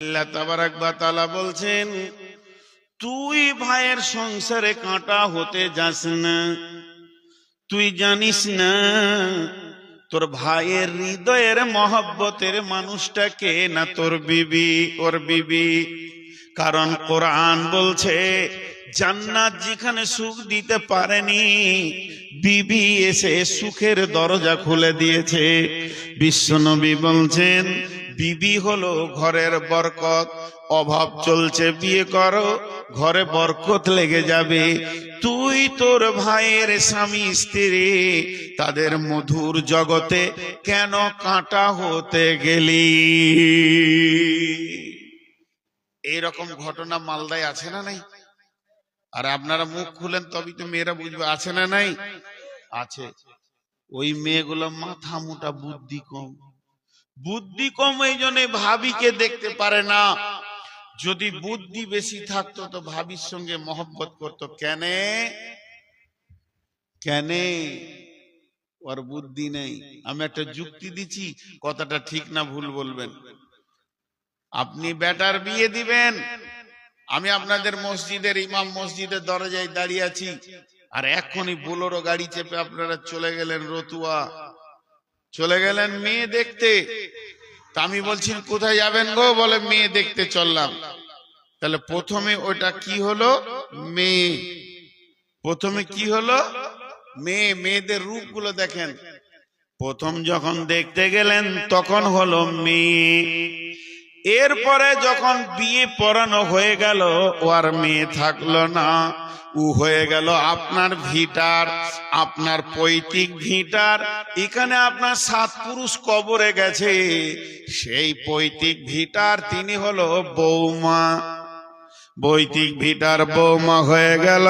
আল্লাহ তাবারাক ওয়া তাআলা বলছেন, তুই ভাইয়ের সংসারে কাঁটা হতে যাস না। তুই জানিস না তোর ভাইয়ের হৃদয়ের মহব্বতের মানুষটা কে? না তোর বিবি, ওর বিবি। কারণ কোরআন বলছে জান্নাত যেখানে সুখ দিতে পারেনি, বিবি এসে সুখের দরজা খুলে দিয়েছে। বিশ্বনবী বলছেন, বিবি হলো ঘরের বরকত। অভাব চলছে, বিয়ে করো, ঘরে বরকত লেগে যাবে। তুই তোর ভাইয়ের স্বামী স্ত্রী তাদের মধুর জগতে কেন কাঁটা হতে গেলি? এইরকম ঘটনা মালদায় আছে না নাই? আর আপনারা মুখ খুলেন তবেই তো মেয়েরা বুঝবে, আছে না নাই? আছে। ওই মেয়েগুলো মাথা মোটা, বুদ্ধি কম। বুদ্ধি কম এই জন্য ভাবিকে দেখতে পারে না। যদি বুদ্ধি বেশি থাকতো তো ভাবির সঙ্গে মহব্বত করতো। কেন? কেন? ওর বুদ্ধি নেই। আমি একটা যুক্তি দিচ্ছি, কথাটা ঠিক না ভুল বলবেন। আপনি বেটার বিয়ে দিবেন, আমি আপনাদের মসজিদের ইমাম, মসজিদের দরজায় দাঁড়িয়ে আছি, আর এখনই বোলেরো গাড়ি চেপে আপনারা চলে গেলেন রতুয়া, চলে গেলেন মেয়ে দেখতে। তা আমি বলছি কোথায় যাবেন গো? বলে মেয়ে দেখতে চললাম। তাহলে প্রথমে ওটা কি হলো? মেয়ে। প্রথমে কি হলো? মেয়ে। মেয়েদের রূপগুলো দেখেন। প্রথম যখন দেখতে গেলেন তখন হলো মেয়ে। এরপরে যখন বিয়ে পড়ানো হয়ে গেল, ও আর মেয়ে থাকলো না, ও হয়ে গেল আপনার ভিটার, আপনার পৈতৃক ভিটার। এখানে আপনার 7 পুরুষ কবরে গেছে, সেই পৈতৃক ভিটার তিনি হলো বৌমা। পৈতৃক ভিটার বৌমা হয়ে গেল।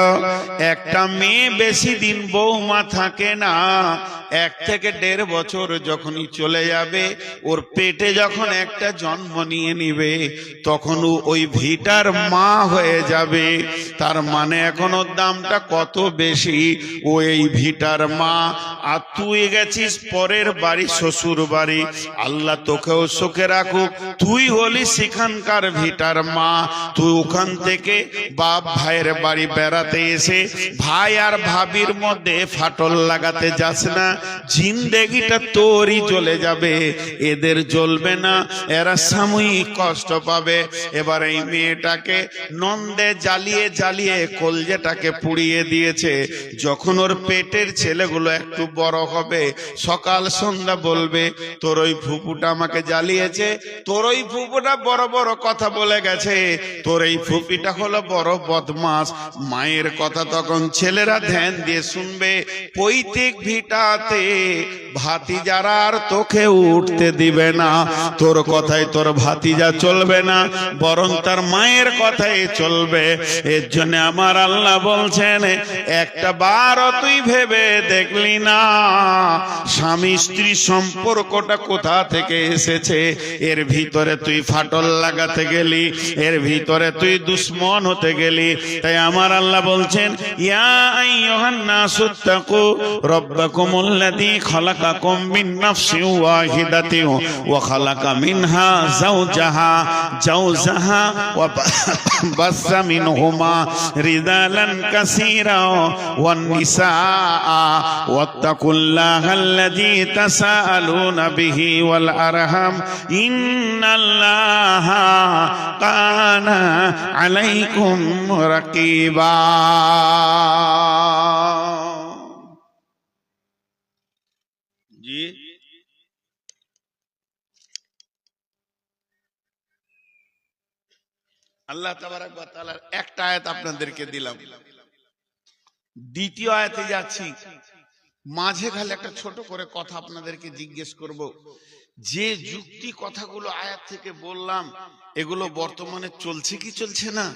একটা মেয়ে বেশি দিন বৌমা থাকে না, 1 থেকে 1.5 বছর যখনই চলে যাবে, ওর পেটে যখন একটা জন্ম নিয়ে নিবে, তখন ওই ভিটার মা হয়ে যাবে। তার মানে এখন ওর দামটা কত বেশি, ও এই ভিটার মা। আর তুই গেছিস পরের বাড়ি, শ্বশুর বাড়ি। আল্লাহ তোকেও সুখে রাখুক, তুই হলি সেখানকার ভিটার মা। তুই ওখান থেকে বাপ ভাইয়ের বাড়ি বেড়াতে এসে ভাই আর ভাবির মধ্যে ফাটল লাগাতে যাস না। জিন্দেগিটা তোরই চলে যাবে, এদের চলবে না, এরা সাময়িক কষ্ট পাবে। এবার এই মেয়েটাকে নন্দে জ্বালিয়ে জ্বালিয়ে কলজেটাকে পুড়িয়ে দিয়েছে। যখন ওর পেটের ছেলেগুলো একটু বড় হবে, সকাল সন্ধ্যা বলবে তোর ওই ফুপুটা আমাকে জ্বালিয়েছে, তোর ওই ফুপুটা বড় বড় কথা বলে গেছে, তোর এই ফুপিটা হলো বড় বদমাস। মায়ের কথা তখন ছেলেরা ধ্যান দিয়ে শুনবে। পৈতৃক ভিটাতে ভাতিজারা আর তোকে উঠতে দিবে না। তোর কথায় তোর ভাতিজা চলবে না, বরং তার মায়ের কথাই চলবে। এর জন্য আমার আল্লাহ বলছেন, একটা বারও তুই ভেবে দেখলি না স্বামী স্ত্রী সম্পর্কটা কোথা থেকে এসেছে? এর ভিতরে তুই ফাটল লাগাতে গেলি, এর ভিতরে তুই দুশ্মন হতে গেলি। তাই আমার আল্লাহ বলছেন, ইয়া আইয়ুহান নাসুত্তাকু রাব্বাকুমুল্লাযী খালাকাকুম মিন নাফসিন ওয়াহিদাতিন ওয়া খালাকা মিনহা যাওজাহা ওয়া বাসসা মিনহুমা রিজালান কাসীরা ওয়ান নিসা ওয়াত্তাকুল্লাহাল্লাযী তাসাআলুনা বিহি ওয়াল আরহাম ইন্নাল্লাহা কানা আলাইকুম রাকিবা। জি, আল্লাহ তাবারাক ওয়া তাআলার একটা আয়াত আপনাদেরকে দিলাম। দ্বিতীয় আয়াতে যাচ্ছি। মাঝে খালি একটা ছোট করে কথা আপনাদেরকে জিজ্ঞেস করব। যে যুক্তি কথাগুলো আয়াত থেকে বললাম, এগুলো বর্তমানে চলছে কি চলছে না?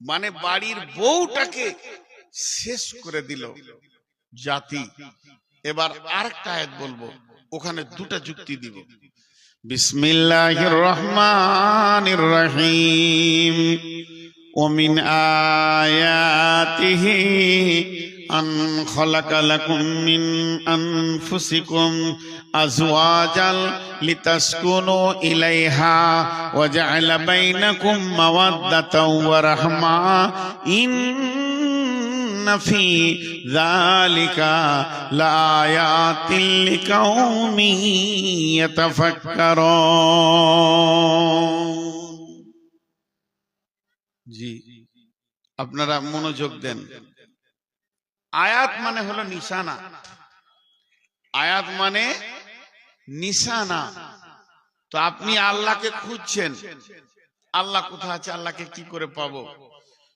মানে বাড়ির বউটাকে শেষ করে দিল জাতি। এবার আরেকটা আয়াত বলবো, ওখানে দুটা যুক্তি দিব। বিসমিল্লাহির রহমানির রহিম। ওমিন আয়াতিহি أن خلق لكم من أنفسكم أزواجا لتسكنوا إليها وجعل بينكم مودة ورحمة إن في ذلك لآيات لقوم يتفكرون জি আপনারা মনোযোগ দেন আয়াত মানে হলো নিশানা আয়াত মানে নিশানা তো আপনি আল্লাহকে খুঁজছেন আল্লাহ কোথায় আছে আল্লাহকে কি করে পাবো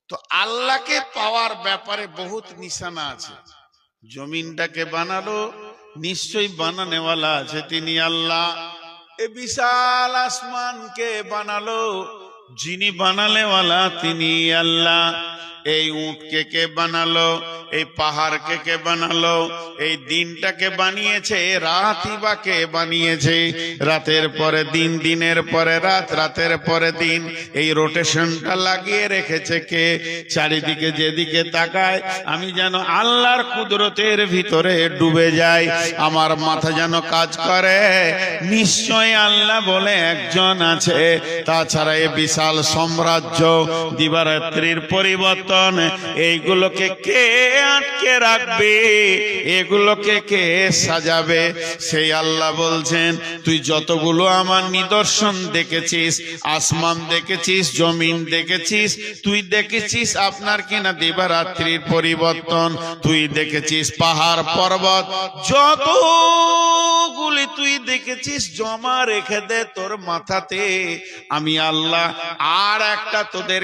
তো আল্লাহকে পাওয়ার ব্যাপারে বহুত নিশানা আছে জমিনটাকে বানালো নিশ্চয়ই বানানেওয়ালা আছে তিনি আল্লাহ এ বিশাল আসমানকে বানালো যিনি বানালেওয়ালা তিনি আল্লাহ এই উটকে কে বানালো এই পাহাড়কে কে বানালো এই দিনটাকে বানিয়েছে রাতই বা কে বানিয়েছে রাতের পরে দিন দিনের পরে রাত রাতের পরে দিন এই রোটেশনটা লাগিয়ে রেখেছে কে চারিদিকে যেদিকে তাকায় আমি যেন আল্লাহর কুদরতের ভিতরে ডুবে যাই আমার মাথা যেন কাজ করে নিশ্চয় আল্লাহ বলে একজন আছে তাছাড়া এই বিশাল সাম্রাজ্য দিবারাত্রির পরিবর্তন এইগুলোকে কে আটকে রাখবে এগুলোকে কে সাজাবে সেই আল্লাহ বলছেন তুই যতগুলো আমার নিদর্শন দেখেছিস আসমান দেখেছিস জমিন দেখেছিস তুই দেখেছিস আপনার কিনা দিবারাত্রির পরিবর্তন তুই দেখেছিস পাহাড় পর্বত যতগুলি তুই দেখেছিস জমা রেখে দে তোর মাথাতে আমি আল্লাহ আর একটা তোদের